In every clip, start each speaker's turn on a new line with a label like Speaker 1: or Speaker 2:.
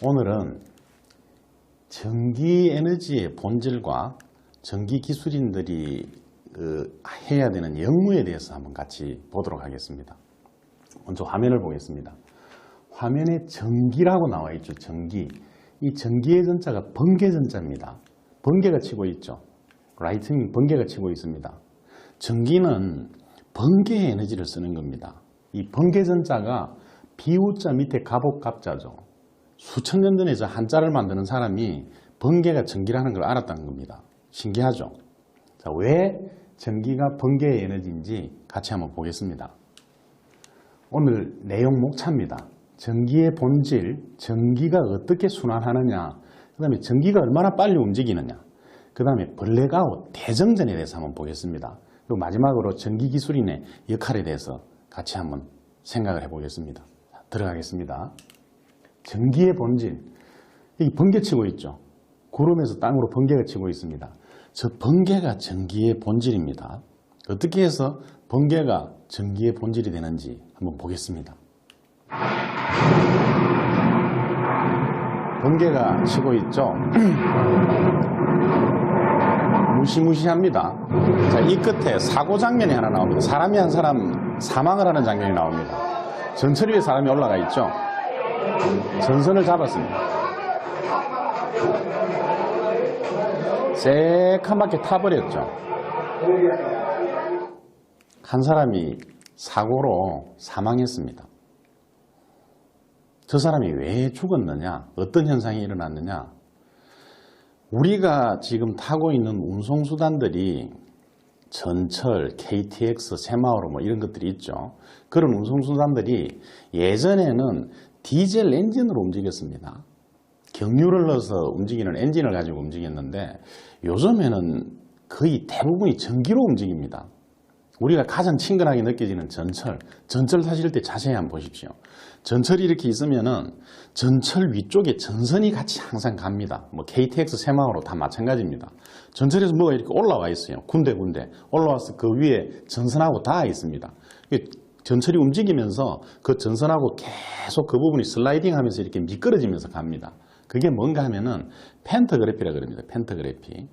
Speaker 1: 오늘은 전기에너지의 본질과 전기기술인들이 해야 되는 역무에 대해서 한번 같이 보도록 하겠습니다. 먼저 화면을 보겠습니다. 화면에 전기라고 나와 있죠. 전기. 이 전기의 전자가 번개전자입니다. 번개가 치고 있죠. 라이트닝 번개가 치고 있습니다. 전기는 번개의 에너지를 쓰는 겁니다. 이 번개전자가 비우자 밑에 갑옥갑자죠. 수천 년 전에 저 한자를 만드는 사람이 번개가 전기라는 걸 알았다는 겁니다. 신기하죠? 자, 왜 전기가 번개의 에너지인지 같이 한번 보겠습니다. 오늘 내용 목차입니다. 전기의 본질, 전기가 어떻게 순환하느냐, 그 다음에 전기가 얼마나 빨리 움직이느냐, 그 다음에 블랙아웃, 대정전에 대해서 한번 보겠습니다. 그리고 마지막으로 전기기술인의 역할에 대해서 같이 한번 생각을 해보겠습니다. 자, 들어가겠습니다. 전기의 본질, 이 번개 치고 있죠. 구름에서 땅으로 번개가 치고 있습니다. 저 번개가 전기의 본질입니다. 어떻게 해서 번개가 전기의 본질이 되는지 한번 보겠습니다. 번개가 치고 있죠. 무시무시합니다. 자, 이 끝에 사고 장면이 하나 나옵니다. 사람이 한 사람 사망을 하는 장면이 나옵니다. 전철 위에 사람이 올라가 있죠. 전선을 잡았습니다. 새카맣게 타버렸죠. 한 사람이 사고로 사망했습니다. 저 사람이 왜 죽었느냐, 어떤 현상이 일어났느냐, 우리가 지금 타고 있는 운송수단들이 전철, KTX, 새마을 뭐 이런 것들이 있죠. 그런 운송수단들이 예전에는 디젤 엔진으로 움직였습니다. 경유를 넣어서 움직이는 엔진을 가지고 움직였는데 요즘에는 거의 대부분이 전기로 움직입니다. 우리가 가장 친근하게 느껴지는 전철 타실 때 자세히 한번 보십시오. 전철이 이렇게 있으면은 전철 위쪽에 전선이 같이 항상 갑니다. 뭐 KTX, 새마을호 다 마찬가지입니다. 전철에서 뭐가 이렇게 올라와 있어요. 군데군데 올라와서 그 위에 전선하고 닿아 있습니다. 전철이 움직이면서 그 전선하고 계속 그 부분이 슬라이딩 하면서 이렇게 미끄러지면서 갑니다. 그게 뭔가 하면은 펜터그래피라 그럽니다. 펜터그래피.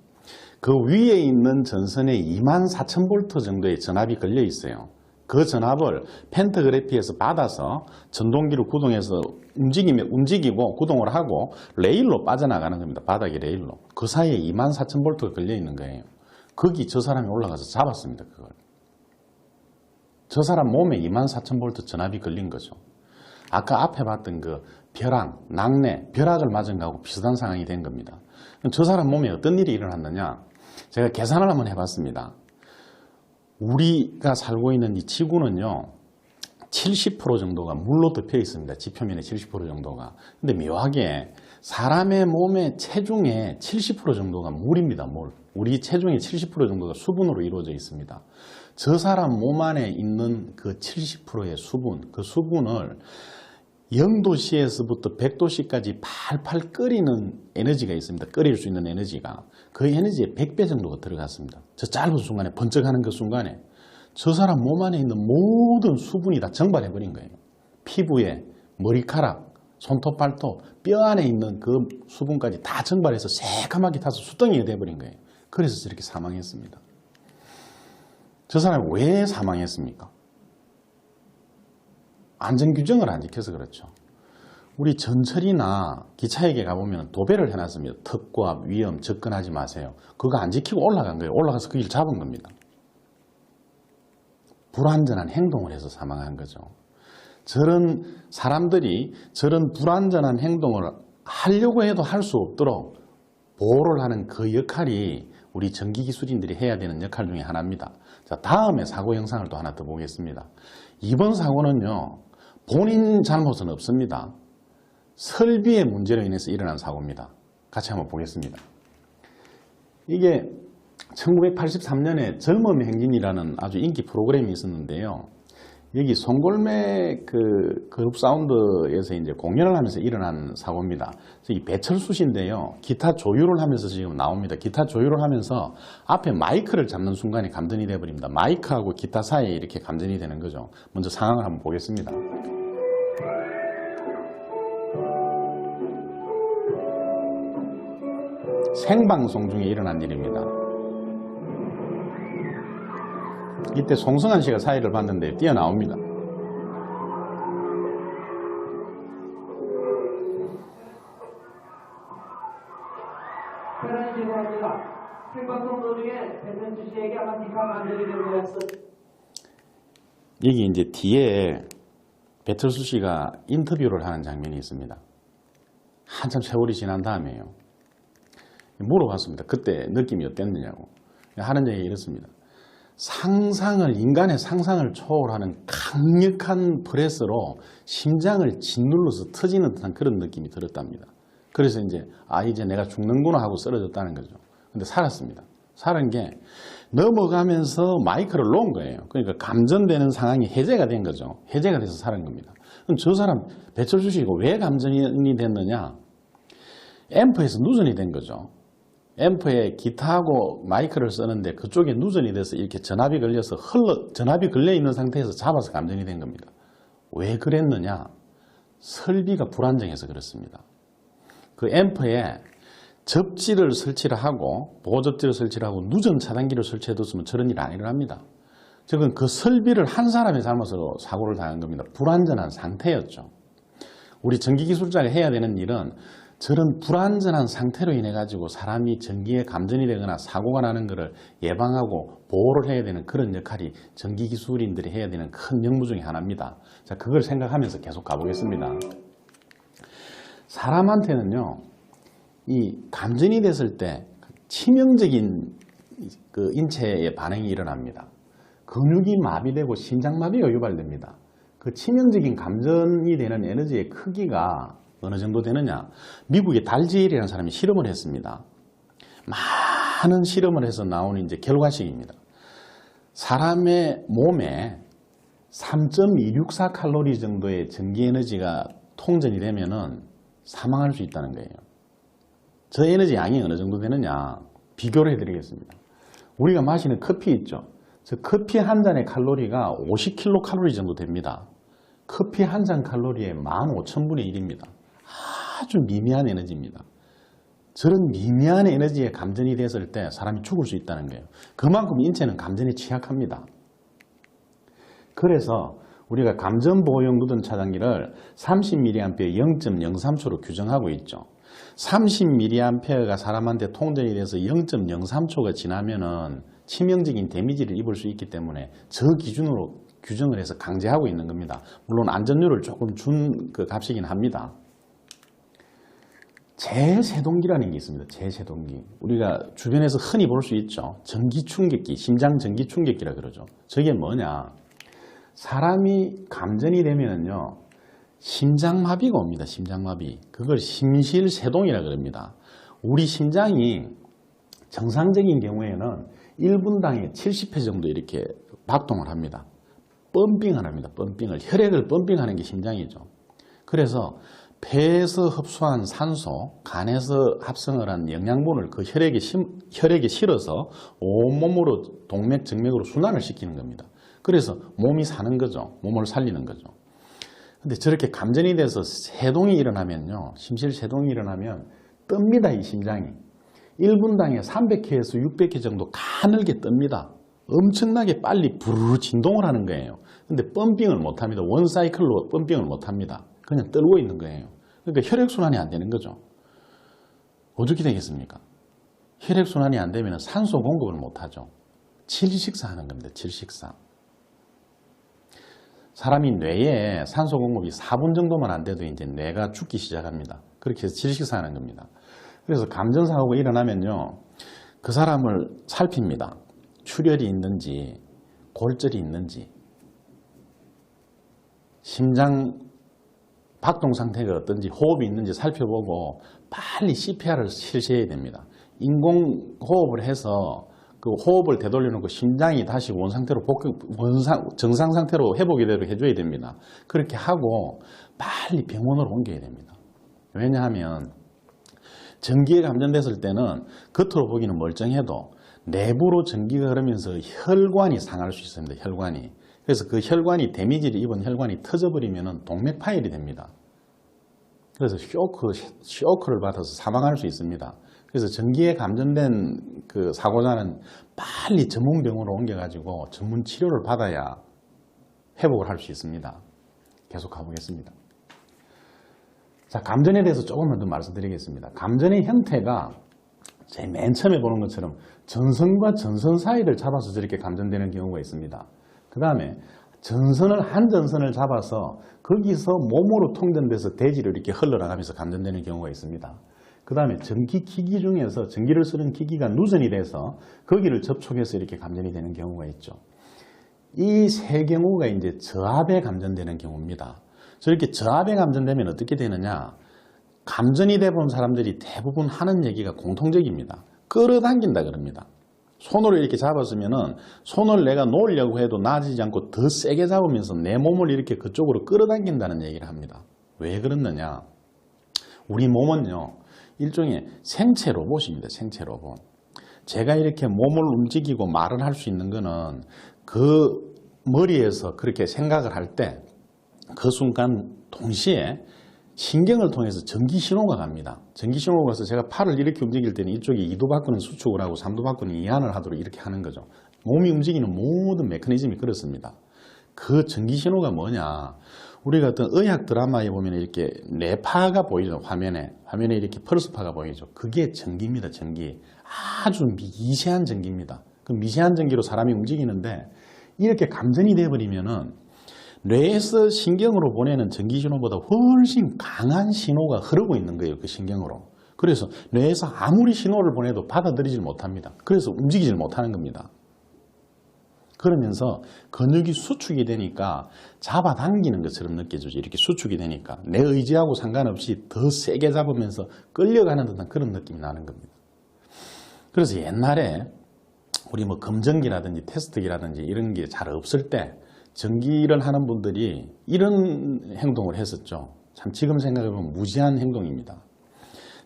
Speaker 1: 그 위에 있는 전선에 24,000V 정도의 전압이 걸려 있어요. 그 전압을 펜터그래피에서 받아서 전동기를 구동해서 움직이고 구동을 하고 레일로 빠져나가는 겁니다. 바닥에 레일로. 그 사이에 24,000V가 걸려 있는 거예요. 거기 저 사람이 올라가서 잡았습니다. 그걸. 저 사람 몸에 24,000V 전압이 걸린 거죠. 아까 앞에 봤던 그 벼랑, 낙뢰, 벼락을 맞은 거하고 비슷한 상황이 된 겁니다. 저 사람 몸에 어떤 일이 일어났느냐? 제가 계산을 한번 해봤습니다. 우리가 살고 있는 이 지구는요, 70% 정도가 물로 덮여 있습니다. 지표면의 70% 정도가. 근데 묘하게 사람의 몸의 체중의 70% 정도가 물입니다. 물. 우리 체중의 70% 정도가 수분으로 이루어져 있습니다. 저 사람 몸 안에 있는 그 70%의 수분, 그 수분을 0도씨에서부터 100도씨까지 팔팔 끓이는 에너지가 있습니다. 끓일 수 있는 에너지가. 그 에너지의 100배 정도가 들어갔습니다. 저 짧은 순간에, 번쩍하는 그 순간에 저 사람 몸 안에 있는 모든 수분이 다 증발해버린 거예요. 피부에, 머리카락, 손톱, 발톱, 뼈 안에 있는 그 수분까지 다 증발해서 새까맣게 타서 수덩이가 돼버린 거예요. 그래서 저렇게 사망했습니다. 저 사람이 왜 사망했습니까? 안전규정을 안 지켜서 그렇죠. 우리 전철이나 기차역에 가보면 도배를 해놨습니다. 특과 위험, 접근하지 마세요. 그거 안 지키고 올라간 거예요. 올라가서 그 길 잡은 겁니다. 불안전한 행동을 해서 사망한 거죠. 저런 사람들이 저런 불안전한 행동을 하려고 해도 할 수 없도록 보호를 하는 그 역할이 우리 전기기술인들이 해야 되는 역할 중에 하나입니다. 자, 다음에 사고 영상을 또 하나 더 보겠습니다. 이번 사고는요, 본인 잘못은 없습니다. 설비의 문제로 인해서 일어난 사고입니다. 같이 한번 보겠습니다. 이게 1983년에 젊음의 행진이라는 아주 인기 프로그램이 있었는데요. 여기 송골매 그 그룹 사운드에서 이제 공연을 하면서 일어난 사고입니다. 이 배철수 씨인데요. 기타 조율을 하면서 지금 나옵니다. 기타 조율을 하면서 앞에 마이크를 잡는 순간에 감전이 되어버립니다. 마이크하고 기타 사이에 이렇게 감전이 되는 거죠. 먼저 상황을 한번 보겠습니다. 생방송 중에 일어난 일입니다. 이때 송승환 씨가 사회를 봤는데 뛰어나옵니다.
Speaker 2: 대단히 죄송합니다. 생방송 도중에 배천주 씨에게 아마 비판 만들게 된 거였어.
Speaker 1: 여기 이제 뒤에 배철수 씨가 인터뷰를 하는 장면이 있습니다. 한참 세월이 지난 다음에요. 물어봤습니다. 그때 느낌이 어땠느냐고. 하는 얘기가 이렇습니다. 인간의 상상을 초월하는 강력한 프레스로 심장을 짓눌러서 터지는 듯한 그런 느낌이 들었답니다. 그래서 이제 내가 죽는구나 하고 쓰러졌다는 거죠. 근데 살았습니다. 살은 게 넘어가면서 마이크를 놓은 거예요. 그러니까 감전되는 상황이 해제가 된 거죠. 해제가 돼서 살은 겁니다. 그럼 저 사람 배철수 씨가 왜 감전이 됐느냐? 앰프에서 누전이 된 거죠. 앰프에 기타하고 마이크를 쓰는데 그쪽에 누전이 돼서 이렇게 전압이 걸려서 전압이 걸려 있는 상태에서 잡아서 감전이 된 겁니다. 왜 그랬느냐? 설비가 불안정해서 그렇습니다. 그 앰프에 접지를 설치를 하고 보호접지를 설치를 하고 누전 차단기를 설치해뒀으면 저런 일이 안 일어납니다. 즉은 그 설비를 한 사람의 잘못으로 사고를 당한 겁니다. 불안전한 상태였죠. 우리 전기기술자가 해야 되는 일은 저런 불안전한 상태로 인해 가지고 사람이 전기에 감전이 되거나 사고가 나는 것을 예방하고 보호를 해야 되는 그런 역할이 전기기술인들이 해야 되는 큰任務 중에 하나입니다. 자, 그걸 생각하면서 계속 가보겠습니다. 사람한테는요, 이 감전이 됐을 때 치명적인 그 인체의 반응이 일어납니다. 근육이 마비되고 심장마비가 유발됩니다. 그 치명적인 감전이 되는 에너지의 크기가 어느 정도 되느냐? 미국의 달지엘이라는 사람이 실험을 했습니다. 많은 실험을 해서 나오는 이제 결과식입니다. 사람의 몸에 3.264 칼로리 정도의 전기 에너지가 통전이 되면은 사망할 수 있다는 거예요. 저 에너지 양이 어느 정도 되느냐? 비교를 해드리겠습니다. 우리가 마시는 커피 있죠? 저 커피 한 잔의 칼로리가 50kcal 정도 됩니다. 커피 한 잔 칼로리의 15,000분의 1입니다. 아주 미미한 에너지입니다. 저런 미미한 에너지에 감전이 됐을 때 사람이 죽을 수 있다는 거예요. 그만큼 인체는 감전에 취약합니다. 그래서 우리가 감전보호용 누전 차단기를 30mA 0.03초로 규정하고 있죠. 30mA가 사람한테 통전이 돼서 0.03초가 지나면은 치명적인 데미지를 입을 수 있기 때문에 저 기준으로 규정을 해서 강제하고 있는 겁니다. 물론 안전율을 조금 준 그 값이긴 합니다. 재세동기라는 게 있습니다. 재세동기. 우리가 주변에서 흔히 볼 수 있죠. 전기충격기, 심장 전기충격기라 그러죠. 저게 뭐냐? 사람이 감전이 되면은요, 심장마비가 옵니다. 심장마비. 그걸 심실세동이라 그럽니다. 우리 심장이 정상적인 경우에는 1분당에 70회 정도 이렇게 박동을 합니다. 펌핑을 합니다. 펌핑을. 혈액을 펌핑하는 게 심장이죠. 그래서 폐에서 흡수한 산소, 간에서 합성을 한 영양분을 그 혈액에 실어서 온몸으로 동맥, 정맥으로 순환을 시키는 겁니다. 그래서 몸이 사는 거죠. 몸을 살리는 거죠. 근데 저렇게 감전이 돼서 세동이 일어나면요, 심실세동이 일어나면 뜹니다, 이 심장이. 1분당에 300회에서 600회 정도 가늘게 뜹니다. 엄청나게 빨리 부르르 진동을 하는 거예요. 근데 펌핑을 못 합니다. 원사이클로 펌핑을 못 합니다. 그냥 떨고 있는 거예요. 그러니까 혈액순환이 안 되는 거죠. 어떻게 되겠습니까? 혈액순환이 안 되면 산소 공급을 못 하죠. 질식사 하는 겁니다. 질식사. 사람이 뇌에 산소 공급이 4분 정도만 안 돼도 이제 뇌가 죽기 시작합니다. 그렇게 해서 질식사 하는 겁니다. 그래서 감전사고가 일어나면요, 그 사람을 살핍니다. 출혈이 있는지, 골절이 있는지, 심장 박동 상태가 어떤지, 호흡이 있는지 살펴보고 빨리 CPR을 실시해야 됩니다. 인공호흡을 해서 그 호흡을 되돌려놓고 심장이 다시 정상 상태로 회복이 되도록 해줘야 됩니다. 그렇게 하고 빨리 병원으로 옮겨야 됩니다. 왜냐하면 전기에 감전됐을 때는 겉으로 보기는 멀쩡해도 내부로 전기가 흐르면서 혈관이 상할 수 있습니다. 혈관이. 그래서 그 혈관이 데미지를 입은 혈관이 터져버리면 동맥 파열이 됩니다. 그래서 쇼크를 받아서 사망할 수 있습니다. 그래서 전기에 감전된 그 사고자는 빨리 전문 병원으로 옮겨가지고 전문 치료를 받아야 회복을 할 수 있습니다. 계속 가보겠습니다. 자, 감전에 대해서 조금만 더 말씀드리겠습니다. 감전의 형태가 제일 맨 처음에 보는 것처럼 전선과 전선 사이를 잡아서 저렇게 감전되는 경우가 있습니다. 그 다음에 한 전선을 잡아서 거기서 몸으로 통전돼서 대지로 이렇게 흘러나가면서 감전되는 경우가 있습니다. 그 다음에 전기기기 중에서 전기를 쓰는 기기가 누전이 돼서 거기를 접촉해서 이렇게 감전이 되는 경우가 있죠. 이 세 경우가 이제 저압에 감전되는 경우입니다. 저렇게 저압에 감전되면 어떻게 되느냐? 감전이 돼본 사람들이 대부분 하는 얘기가 공통적입니다. 끌어당긴다 그럽니다. 손으로 이렇게 잡았으면은 손을 내가 놓으려고 해도 나아지지 않고 더 세게 잡으면서 내 몸을 이렇게 그쪽으로 끌어당긴다는 얘기를 합니다. 왜 그렇느냐? 우리 몸은요, 일종의 생체 로봇입니다. 생체 로봇. 제가 이렇게 몸을 움직이고 말을 할 수 있는 거는 그 머리에서 그렇게 생각을 할 때 그 순간 동시에 신경을 통해서 전기 신호가 갑니다. 전기 신호가 가서 제가 팔을 이렇게 움직일 때는 이쪽이 2도 바꾸는 수축을 하고 3도 바꾸는 이완을 하도록 이렇게 하는 거죠. 몸이 움직이는 모든 메커니즘이 그렇습니다. 그 전기 신호가 뭐냐? 우리가 어떤 의학 드라마에 보면 이렇게 뇌파가 보이죠. 화면에 이렇게 펄스파가 보이죠. 그게 전기입니다. 전기. 아주 미세한 전기입니다. 그 미세한 전기로 사람이 움직이는데 이렇게 감전이 돼버리면은 뇌에서 신경으로 보내는 전기 신호보다 훨씬 강한 신호가 흐르고 있는 거예요. 그 신경으로. 그래서 뇌에서 아무리 신호를 보내도 받아들이질 못합니다. 그래서 움직이질 못하는 겁니다. 그러면서 근육이 수축이 되니까 잡아당기는 것처럼 느껴지죠. 이렇게 수축이 되니까 내 의지하고 상관없이 더 세게 잡으면서 끌려가는 듯한 그런 느낌이 나는 겁니다. 그래서 옛날에 우리 뭐 검전기라든지 테스트기라든지 이런 게 잘 없을 때 전기를 하는 분들이 이런 행동을 했었죠. 참 지금 생각해보면 무지한 행동입니다.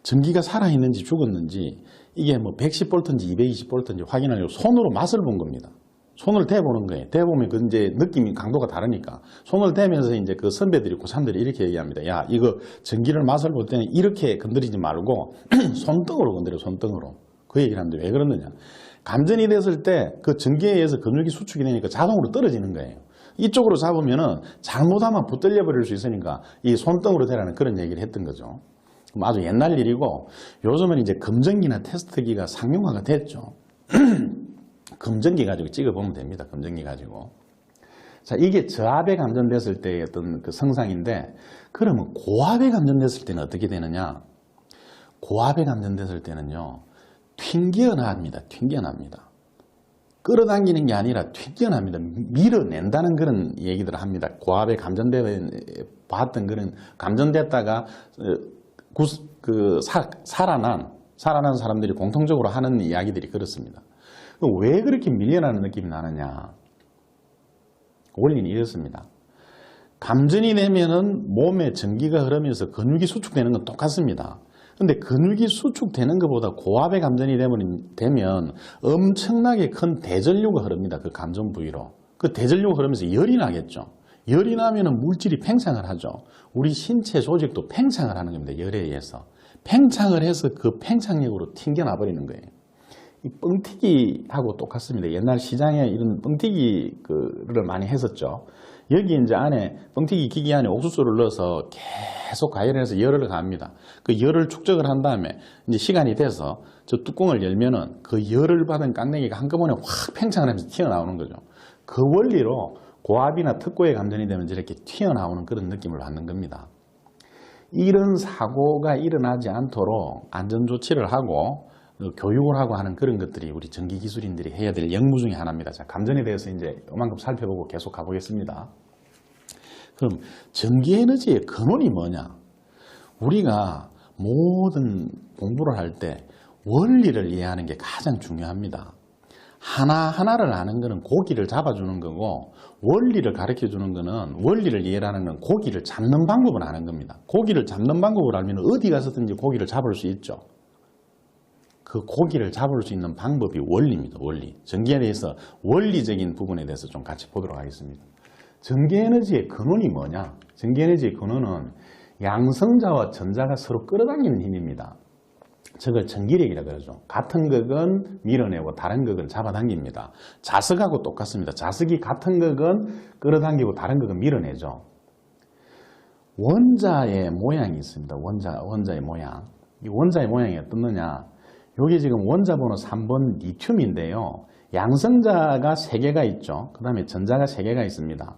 Speaker 1: 전기가 살아있는지 죽었는지 이게 뭐 110V인지 220V인지 확인하려고 손으로 맛을 본 겁니다. 손을 대보는 거예요. 대보면 그 이제 느낌이 강도가 다르니까 손을 대면서 이제 그 선배들이 고참들이 이렇게 얘기합니다. 야, 이거 전기를 맛을 볼 때는 이렇게 건드리지 말고 손등으로 건드려, 손등으로. 그 얘기를 하는데 왜 그러느냐? 감전이 됐을 때 그 전기에 의해서 근육이 수축이 되니까 자동으로 떨어지는 거예요. 이쪽으로 잡으면은 잘못하면 붙들려 버릴 수 있으니까 이 손등으로 대라는 그런 얘기를 했던 거죠. 아주 옛날 일이고 요즘은 이제 검전기나 테스트기가 상용화가 됐죠. 검전기 가지고 찍어보면 됩니다. 검전기 가지고. 자, 이게 저압에 감전됐을 때의 어떤 그 성상인데 그러면 고압에 감전됐을 때는 어떻게 되느냐? 고압에 감전됐을 때는요. 튕겨납니다. 튕겨납니다. 끌어당기는 게 아니라 튕겨납니다. 밀어낸다는 그런 얘기들을 합니다. 고압에 봤던 그런 감전됐다가 살아난 사람들이 공통적으로 하는 이야기들이 그렇습니다. 왜 그렇게 밀려나는 느낌이 나느냐? 원리는 이렇습니다. 감전이 되면은 몸에 전기가 흐르면서 근육이 수축되는 건 똑같습니다. 근데 근육이 수축되는 것보다 고압의 감전이 되면 엄청나게 큰 대전류가 흐릅니다. 그 감전 부위로. 그 대전류가 흐르면서 열이 나겠죠. 열이 나면 물질이 팽창을 하죠. 우리 신체 조직도 팽창을 하는 겁니다. 열에 의해서. 팽창을 해서 그 팽창력으로 튕겨나 버리는 거예요. 이 뻥튀기하고 똑같습니다. 옛날 시장에 이런 뻥튀기를 많이 했었죠. 여기 이제 안에 뻥튀기 기기 안에 옥수수를 넣어서 계속 가열을 해서 열을 가합니다. 그 열을 축적을 한 다음에 이제 시간이 돼서 저 뚜껑을 열면은 그 열을 받은 깡냉이가 한꺼번에 확 팽창을 하면서 튀어나오는 거죠. 그 원리로 고압이나 특고에 감전이 되면 이렇게 튀어나오는 그런 느낌을 받는 겁니다. 이런 사고가 일어나지 않도록 안전조치를 하고 교육을 하고 하는 그런 것들이 우리 전기기술인들이 해야 될 역무 중에 하나입니다. 자, 감전에 대해서 이제 요만큼 살펴보고 계속 가보겠습니다. 그럼 전기에너지의 근원이 뭐냐? 우리가 모든 공부를 할 때 원리를 이해하는 게 가장 중요합니다. 하나하나를 아는 것은 고기를 잡아주는 거고 원리를 가르쳐주는 것은 원리를 이해하는 건 고기를 잡는 방법을 아는 겁니다. 고기를 잡는 방법을 알면 어디 가서든지 고기를 잡을 수 있죠. 그 고기를 잡을 수 있는 방법이 원리입니다. 원리. 전기에 대해서 원리적인 부분에 대해서 좀 같이 보도록 하겠습니다. 전기에너지의 근원이 뭐냐? 전기에너지의 근원은 양성자와 전자가 서로 끌어당기는 힘입니다. 저걸 전기력이라 그러죠. 같은 극은 밀어내고 다른 극은 잡아당깁니다. 자석하고 똑같습니다. 자석이 같은 극은 끌어당기고 다른 극은 밀어내죠. 원자의 모양이 있습니다. 원자의 모양. 이 원자의 모양이 어떻느냐? 여기 지금 원자 번호 3번 리튬인데요. 양성자가 3개가 있죠. 그 다음에 전자가 3개가 있습니다.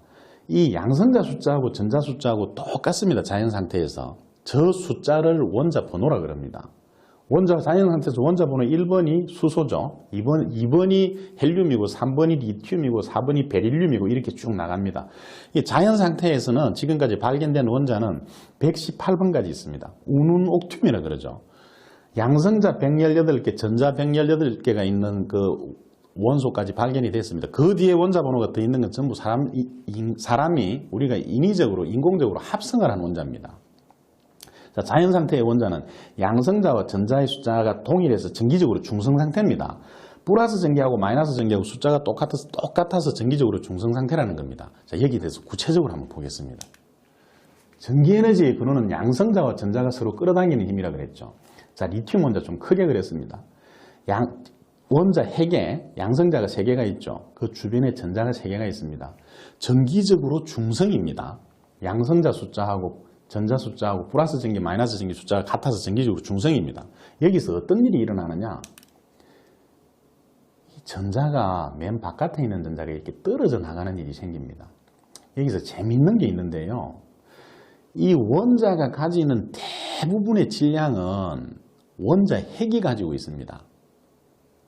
Speaker 1: 이 양성자 숫자하고 전자 숫자하고 똑같습니다. 자연 상태에서. 저 숫자를 원자 번호라 그럽니다. 자연 상태에서 원자 번호 1번이 수소죠. 2번이 헬륨이고 3번이 리튬이고 4번이 베릴륨이고 이렇게 쭉 나갑니다. 이 자연 상태에서는 지금까지 발견된 원자는 118번까지 있습니다. 운운옥퓐이라 그러죠. 양성자 118개, 전자 118개가 있는 그 원소까지 발견이 됐습니다. 그 뒤에 원자 번호가 더 있는 건 전부 사람이 우리가 인위적으로, 인공적으로 합성을 한 원자입니다. 자, 자연 상태의 원자는 양성자와 전자의 숫자가 동일해서 정기적으로 중성 상태입니다. 플러스 전기하고 마이너스 전기하고 숫자가 똑같아서 정기적으로 중성 상태라는 겁니다. 자, 여기에 대해서 구체적으로 한번 보겠습니다. 전기 에너지의 근원은 양성자와 전자가 서로 끌어당기는 힘이라 그랬죠. 자, 리튬 원자 좀 크게 그랬습니다. 원자 핵에 양성자가 3개가 있죠. 그 주변에 전자가 3개가 있습니다. 정기적으로 중성입니다. 양성자 숫자하고 전자 숫자하고 플러스 전기, 마이너스 전기 숫자가 같아서 정기적으로 중성입니다. 여기서 어떤 일이 일어나느냐? 이 전자가 맨 바깥에 있는 전자가 이렇게 떨어져 나가는 일이 생깁니다. 여기서 재밌는 게 있는데요. 이 원자가 가지는 대부분의 질량은 원자 핵이 가지고 있습니다.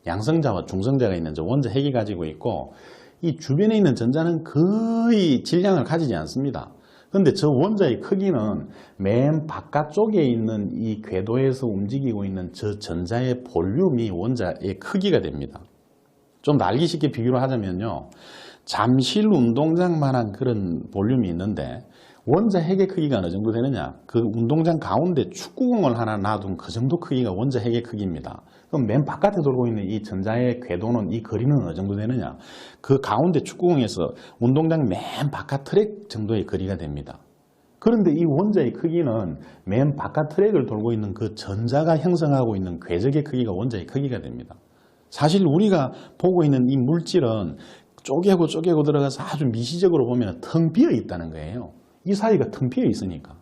Speaker 1: 양성자와 중성자가 있는 저 원자 핵이 가지고 있고, 이 주변에 있는 전자는 거의 질량을 가지지 않습니다. 그런데 저 원자의 크기는 맨 바깥쪽에 있는 이 궤도에서 움직이고 있는 저 전자의 볼륨이 원자의 크기가 됩니다. 좀 더 알기 쉽게 비교를 하자면요. 잠실 운동장만한 그런 볼륨이 있는데 원자 핵의 크기가 어느 정도 되느냐? 그 운동장 가운데 축구공을 하나 놔둔 그 정도 크기가 원자 핵의 크기입니다. 그럼 맨 바깥에 돌고 있는 이 전자의 궤도는, 이 거리는 어느 정도 되느냐? 그 가운데 축구공에서 운동장 맨 바깥 트랙 정도의 거리가 됩니다. 그런데 이 원자의 크기는 맨 바깥 트랙을 돌고 있는 그 전자가 형성하고 있는 궤적의 크기가 원자의 크기가 됩니다. 사실 우리가 보고 있는 이 물질은 쪼개고 들어가서 아주 미시적으로 보면 텅 비어 있다는 거예요. 이 사이가 텅 비어 있으니까.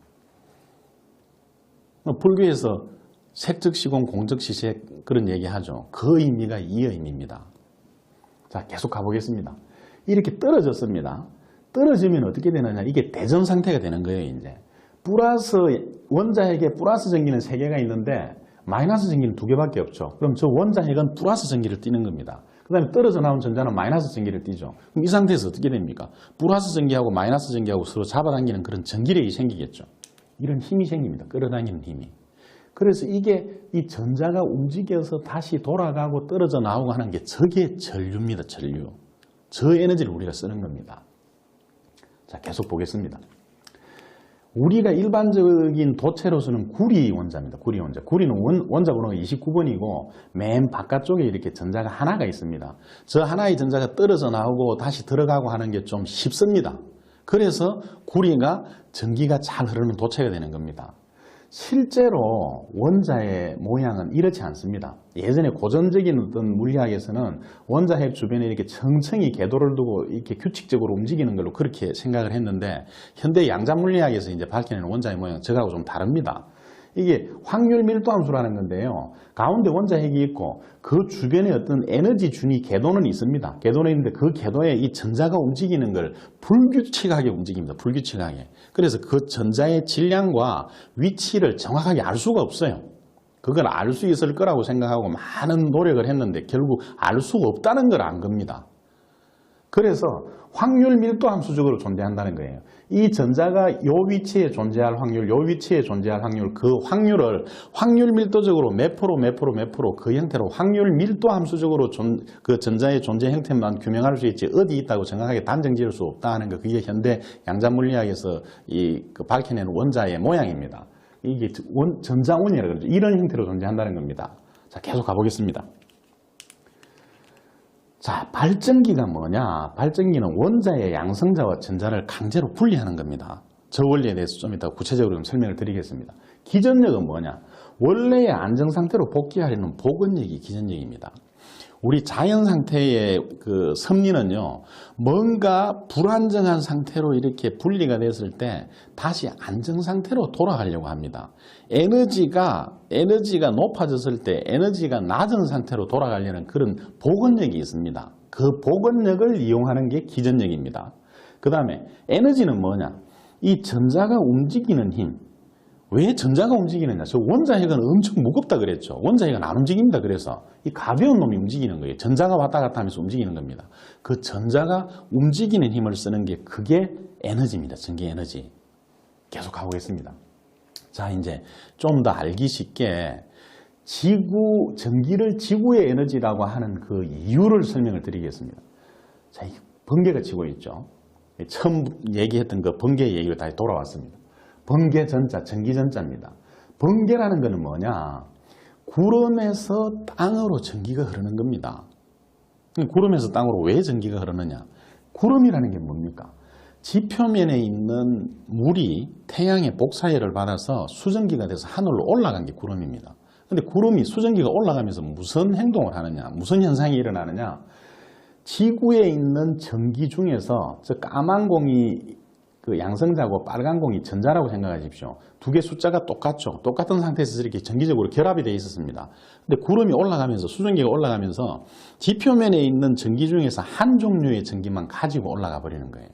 Speaker 1: 불교에서 색즉시공, 공즉시색 그런 얘기하죠. 그 의미가 이 의미입니다. 자, 계속 가보겠습니다. 이렇게 떨어졌습니다. 떨어지면 어떻게 되느냐? 이게 대전 상태가 되는 거예요, 이제. 원자핵에 플러스 전기는 3개가 있는데 마이너스 전기는 2개밖에 없죠. 그럼 저 원자핵은 플러스 전기를 띠는 겁니다. 그 다음에 떨어져 나온 전자는 마이너스 전기를 띠죠. 그럼 이 상태에서 어떻게 됩니까? 플러스 전기하고 마이너스 전기하고 서로 잡아당기는 그런 전기력이 생기겠죠. 이런 힘이 생깁니다. 끌어당기는 힘이. 그래서 이게 이 전자가 움직여서 다시 돌아가고 떨어져 나오고 하는 게 저게 전류입니다. 전류. 저 에너지를 우리가 쓰는 겁니다. 자, 계속 보겠습니다. 우리가 일반적인 도체로서는 구리 원자입니다. 구리 원자. 구리는 원자 번호가 29번이고 맨 바깥쪽에 이렇게 전자가 하나가 있습니다. 저 하나의 전자가 떨어져 나오고 다시 들어가고 하는 게 좀 쉽습니다. 그래서 구리가 전기가 잘 흐르는 도체가 되는 겁니다. 실제로 원자의 모양은 이렇지 않습니다. 예전에 고전적인 어떤 물리학에서는 원자핵 주변에 이렇게 층층이 궤도를 두고 이렇게 규칙적으로 움직이는 걸로 그렇게 생각을 했는데, 현대 양자 물리학에서 이제 밝혀내는 원자의 모양은 저하고 좀 다릅니다. 이게 확률 밀도함수라는 건데요. 가운데 원자핵이 있고 그 주변에 어떤 에너지 준위 궤도는 있습니다. 궤도는 있는데 그 궤도에 이 전자가 움직이는 걸 불규칙하게 움직입니다. 불규칙하게. 그래서 그 전자의 질량과 위치를 정확하게 알 수가 없어요. 그걸 알 수 있을 거라고 생각하고 많은 노력을 했는데 결국 알 수가 없다는 걸 안 겁니다. 그래서 확률 밀도 함수적으로 존재한다는 거예요. 이 전자가 요 위치에 존재할 확률, 요 위치에 존재할 확률, 그 확률을 확률 밀도적으로 몇 프로 그 형태로 확률 밀도 함수적으로 그 전자의 존재 형태만 규명할 수 있지 어디 있다고 정확하게 단정 지을 수 없다 하는 거, 그게 현대 양자 물리학에서 그 밝혀내는 원자의 모양입니다. 이게 전자원이라고 그러죠. 이런 형태로 존재한다는 겁니다. 자, 계속 가보겠습니다. 자, 발전기가 뭐냐? 발전기는 원자의 양성자와 전자를 강제로 분리하는 겁니다. 저 원리에 대해서 좀 이따 구체적으로 좀 설명을 드리겠습니다. 기전력은 뭐냐? 원래의 안정 상태로 복귀하려는 복원력이 기전력입니다. 우리 자연 상태의 그 섭리는요, 뭔가 불안정한 상태로 이렇게 분리가 됐을 때 다시 안정 상태로 돌아가려고 합니다. 에너지가 높아졌을 때 에너지가 낮은 상태로 돌아가려는 그런 복원력이 있습니다. 그 복원력을 이용하는 게 기전력입니다. 그 다음에 에너지는 뭐냐? 이 전자가 움직이는 힘. 왜 전자가 움직이느냐? 저 원자핵은 엄청 무겁다 그랬죠. 원자핵은 안 움직입니다. 그래서 이 가벼운 놈이 움직이는 거예요. 전자가 왔다 갔다 하면서 움직이는 겁니다. 그 전자가 움직이는 힘을 쓰는 게 그게 에너지입니다. 전기 에너지. 계속 가보겠습니다. 자, 이제 좀 더 알기 쉽게 전기를 지구의 에너지라고 하는 그 이유를 설명을 드리겠습니다. 자, 이 번개가 치고 있죠. 처음 얘기했던 그 번개 얘기로 다시 돌아왔습니다. 번개 전자, 전기 전자입니다. 번개라는 것은 뭐냐? 구름에서 땅으로 전기가 흐르는 겁니다. 구름에서 땅으로 왜 전기가 흐르느냐? 구름이라는 게 뭡니까? 지표면에 있는 물이 태양의 복사열을 받아서 수증기가 돼서 하늘로 올라간 게 구름입니다. 근데 구름이 수증기가 올라가면서 무슨 행동을 하느냐? 무슨 현상이 일어나느냐? 지구에 있는 전기 중에서 저 까만 공이 그 양성자고 빨간 공이 전자라고 생각하십시오. 두 개 숫자가 똑같죠. 똑같은 상태에서 이렇게 전기적으로 결합이 되어 있었습니다. 근데 구름이 올라가면서 수증기가 올라가면서 지표면에 있는 전기 중에서 한 종류의 전기만 가지고 올라가 버리는 거예요.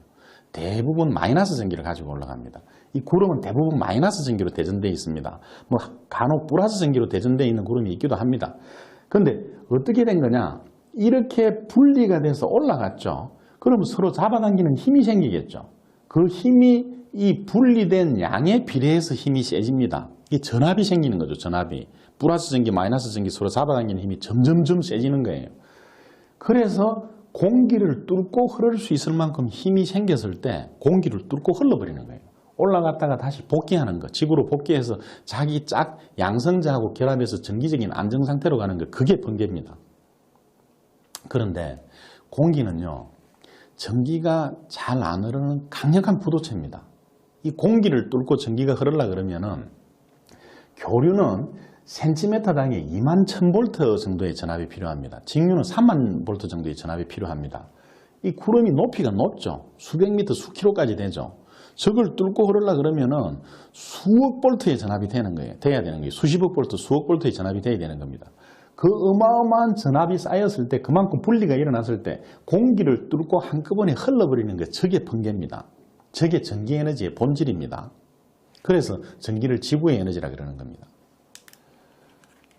Speaker 1: 대부분 마이너스 전기를 가지고 올라갑니다. 이 구름은 대부분 마이너스 전기로 대전되어 있습니다. 뭐 간혹 플러스 전기로 대전되어 있는 구름이 있기도 합니다. 그런데 어떻게 된 거냐? 이렇게 분리가 돼서 올라갔죠. 그러면 서로 잡아당기는 힘이 생기겠죠. 그 힘이 이 분리된 양에 비례해서 힘이 세집니다. 이게 전압이 생기는 거죠. 전압이. 플러스 전기, 마이너스 전기 서로 잡아당기는 힘이 점점점 세지는 거예요. 그래서 공기를 뚫고 흐를 수 있을 만큼 힘이 생겼을 때 공기를 뚫고 흘러버리는 거예요. 올라갔다가 다시 복귀하는 거. 지구로 복귀해서 자기 짝 양성자하고 결합해서 전기적인 안정 상태로 가는 거. 그게 번개입니다. 그런데 공기는요. 전기가 잘 안 흐르는 강력한 부도체입니다. 이 공기를 뚫고 전기가 흐르려고 그러면은 교류는 센티미터당에 21,000V 정도의 전압이 필요합니다. 직류는 30,000V 정도의 전압이 필요합니다. 이 구름이 높이가 높죠. 수백 미터, 수킬로까지 되죠. 저걸 뚫고 흐르려고 그러면은 수억 볼트의 전압이 돼야 되는 거예요. 수십억 볼트, 수억 볼트의 전압이 돼야 되는 겁니다. 그 어마어마한 전압이 쌓였을 때 그만큼 분리가 일어났을 때 공기를 뚫고 한꺼번에 흘러버리는 게 저게 번개입니다. 저게 전기에너지의 본질입니다. 그래서 전기를 지구의 에너지라 그러는 겁니다.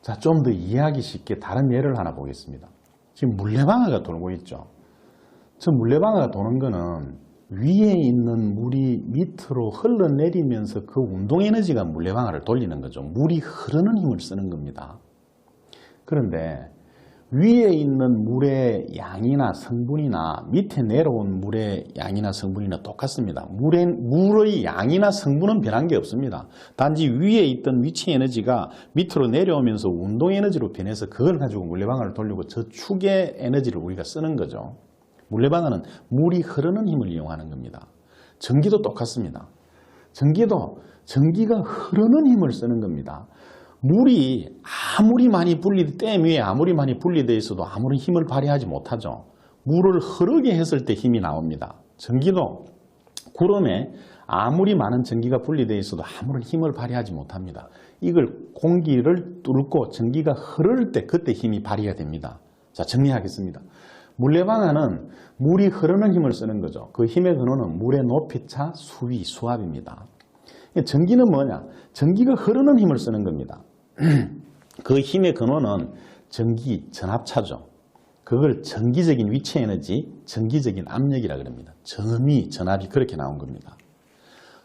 Speaker 1: 자, 좀 더 이해하기 쉽게 다른 예를 하나 보겠습니다. 지금 물레방아가 돌고 있죠. 저 물레방아가 도는 거는 위에 있는 물이 밑으로 흘러내리면서 그 운동에너지가 물레방아를 돌리는 거죠. 물이 흐르는 힘을 쓰는 겁니다. 그런데 위에 있는 물의 양이나 성분이나 밑에 내려온 물의 양이나 성분이나 똑같습니다. 물의 양이나 성분은 변한 게 없습니다. 단지 위에 있던 위치 에너지가 밑으로 내려오면서 운동 에너지로 변해서 그걸 가지고 물레방아를 돌리고 저 축의 에너지를 우리가 쓰는 거죠. 물레방아는 물이 흐르는 힘을 이용하는 겁니다. 전기도 똑같습니다. 전기가 흐르는 힘을 쓰는 겁니다. 물이 아무리 많이 댐 위에 아무리 많이 분리되어 있어도 아무런 힘을 발휘하지 못하죠. 물을 흐르게 했을 때 힘이 나옵니다. 전기도 구름에 아무리 많은 전기가 분리되어 있어도 아무런 힘을 발휘하지 못합니다. 이걸 공기를 뚫고 전기가 흐를 때 그때 힘이 발휘가 됩니다. 자, 정리하겠습니다. 물레방아는 물이 흐르는 힘을 쓰는 거죠. 그 힘의 근원은 물의 높이차, 수위, 수압입니다. 전기는 뭐냐? 전기가 흐르는 힘을 쓰는 겁니다. 그 힘의 근원은 전압차죠. 그걸 전기적인 위치 에너지, 전기적인 압력이라 그럽니다. 전압이 그렇게 나온 겁니다.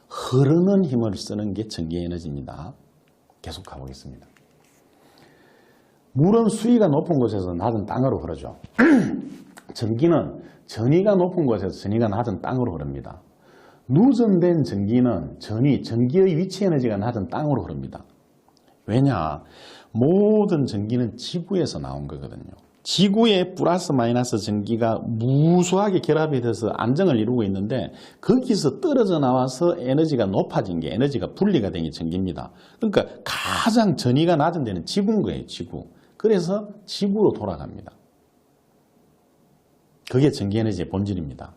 Speaker 1: 흐르는 힘을 쓰는 게 전기 에너지입니다. 계속 가보겠습니다. 물은 수위가 높은 곳에서 낮은 땅으로 흐르죠. 전기는 전위가 높은 곳에서 전위가 낮은 땅으로 흐릅니다. 누전된 전기는 전기의 위치 에너지가 낮은 땅으로 흐릅니다. 왜냐? 모든 전기는 지구에서 나온 거거든요. 지구의 플러스 마이너스 전기가 무수하게 결합이 돼서 안정을 이루고 있는데 거기서 떨어져 나와서 에너지가 높아진 게 에너지가 분리가 된 게 전기입니다. 그러니까 가장 전위가 낮은 데는 지구인 거예요. 지구. 그래서 지구로 돌아갑니다. 그게 전기 에너지의 본질입니다.